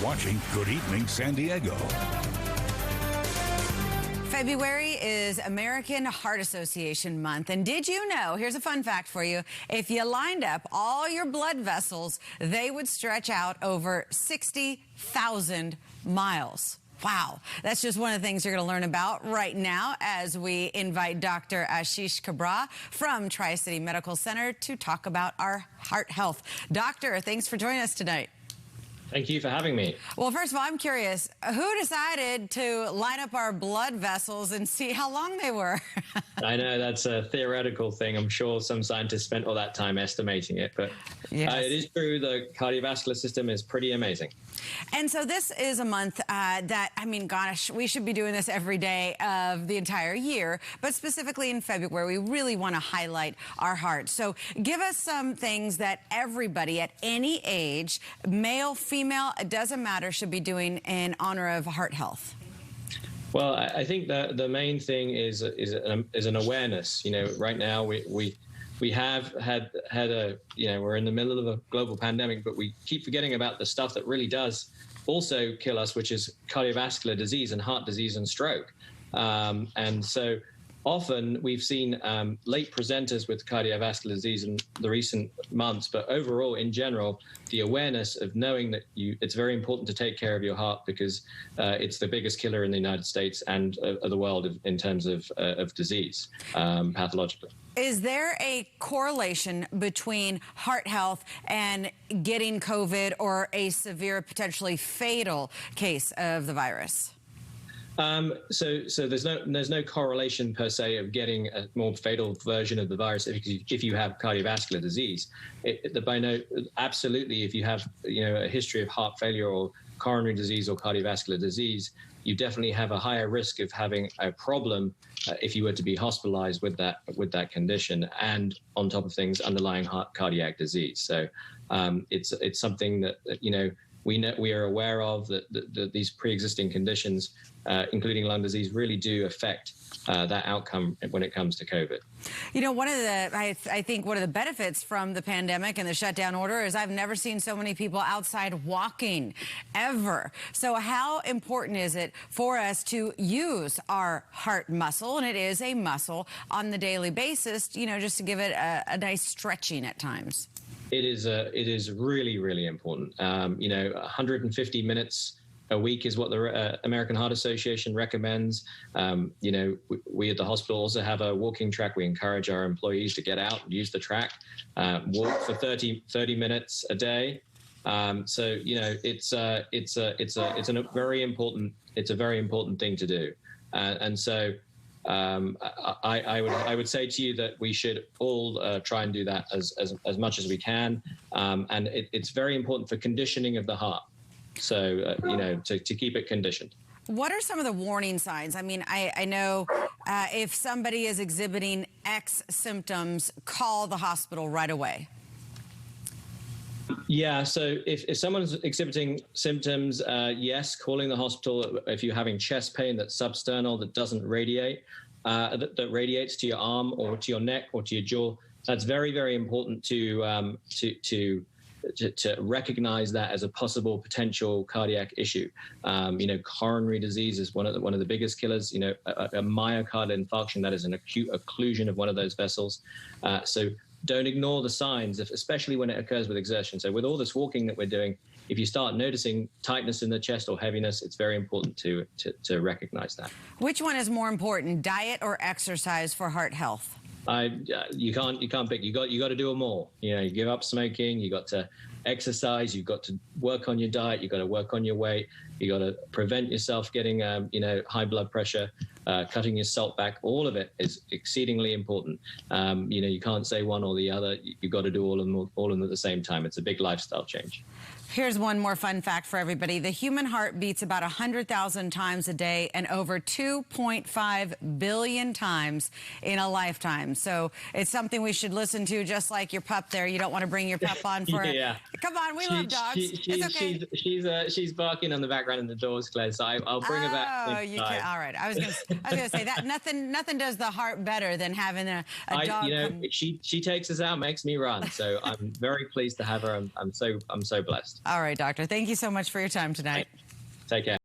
Watching Good Evening San Diego. February is American Heart Association month. And did you know, here's a fun fact for you, if you lined up all your blood vessels, they would stretch out over 60,000 miles. Wow, that's just one of the things you're going to learn about right now as we invite Dr. Ashish Kabra from Tri-City Medical Center to talk about our heart health. Doctor, thanks for joining us tonight. Thank you for having me. Well, first of all, I'm curious, who decided to line up our blood vessels and see how long they were? I know that's a theoretical thing. I'm sure some scientists spent all that time estimating it, but yes. It is true the cardiovascular system is pretty amazing. And so this is a month that, I mean, gosh, we should be doing this every day of the entire year, but specifically in February, we really want to highlight our heart. So give us some things that everybody at any age, male, female, it doesn't matter, should be doing in honor of heart health. Well, I think that the main thing is an awareness. You know, right now we have had a, you know, we're in the middle of a global pandemic, but we keep forgetting about the stuff that really does also kill us, which is cardiovascular disease and heart disease and stroke. And so often we've seen late presenters with cardiovascular disease in the recent months, but overall, in general, the awareness of knowing that it's very important to take care of your heart because it's the biggest killer in the United States and of the world in terms of disease, pathologically. Is there a correlation between heart health and getting COVID or a severe, potentially fatal case of the virus? So there's no correlation per se of getting a more fatal version of the virus if you have cardiovascular disease. Absolutely, if you have a history of heart failure or coronary disease or cardiovascular disease, you definitely have a higher risk of having a problem if you were to be hospitalized with that condition, and on top of things, underlying cardiac disease. So it's something that we are aware of that these pre-existing conditions, including lung disease, really do affect that outcome when it comes to COVID. You know, I think one of the benefits from the pandemic and the shutdown order is I've never seen so many people outside walking ever. So how important is it for us to use our heart muscle, and it is a muscle, on the daily basis, just to give it a nice stretching at times? It is really, really important. 150 minutes a week is what the American Heart Association recommends. We at the hospital also have a walking track. We encourage our employees to get out and use the track, walk for 30 minutes a day. It's a very important thing to do. I would say to you that we should all try and do that as much as we can, and it's very important for conditioning of the heart. So to keep it conditioned. What are some of the warning signs? I mean, I know if somebody is exhibiting X symptoms, call the hospital right away. Yeah, so if someone's exhibiting symptoms, yes, calling the hospital. If you're having chest pain that's substernal, that doesn't radiate, that radiates to your arm or to your neck or to your jaw, that's very, very important to recognize that as a possible potential cardiac issue. Coronary disease is one of the biggest killers. A myocardial infarction, that is an acute occlusion of one of those vessels. So don't ignore the signs, especially when it occurs with exertion. So with all this walking that we're doing, if you start noticing tightness in the chest or heaviness, it's very important to recognize that. Which one is more important, diet or exercise for heart health? You can't pick. You got to do them all. You give up smoking. You got to exercise. You've got to work on your diet. You got to work on your weight. You got to prevent yourself getting high blood pressure. Cutting your salt back. All of it is exceedingly important. You can't say one or the other. You've got to do all of them at the same time. It's a big lifestyle change. Here's one more fun fact for everybody. The human heart beats about 100,000 times a day and over 2.5 billion times in a lifetime. So it's something we should listen to, just like your pup there. You don't want to bring your pup on for... Yeah. Come on, we love dogs. It's okay. She's barking on the background and the door's closed, so I'll bring her back. Oh, you can. All right. I was gonna say that nothing does the heart better than having a dog. She takes us out, makes me run. So I'm very pleased to have her. I'm so blessed. All right, doctor. Thank you so much for your time tonight. Take care.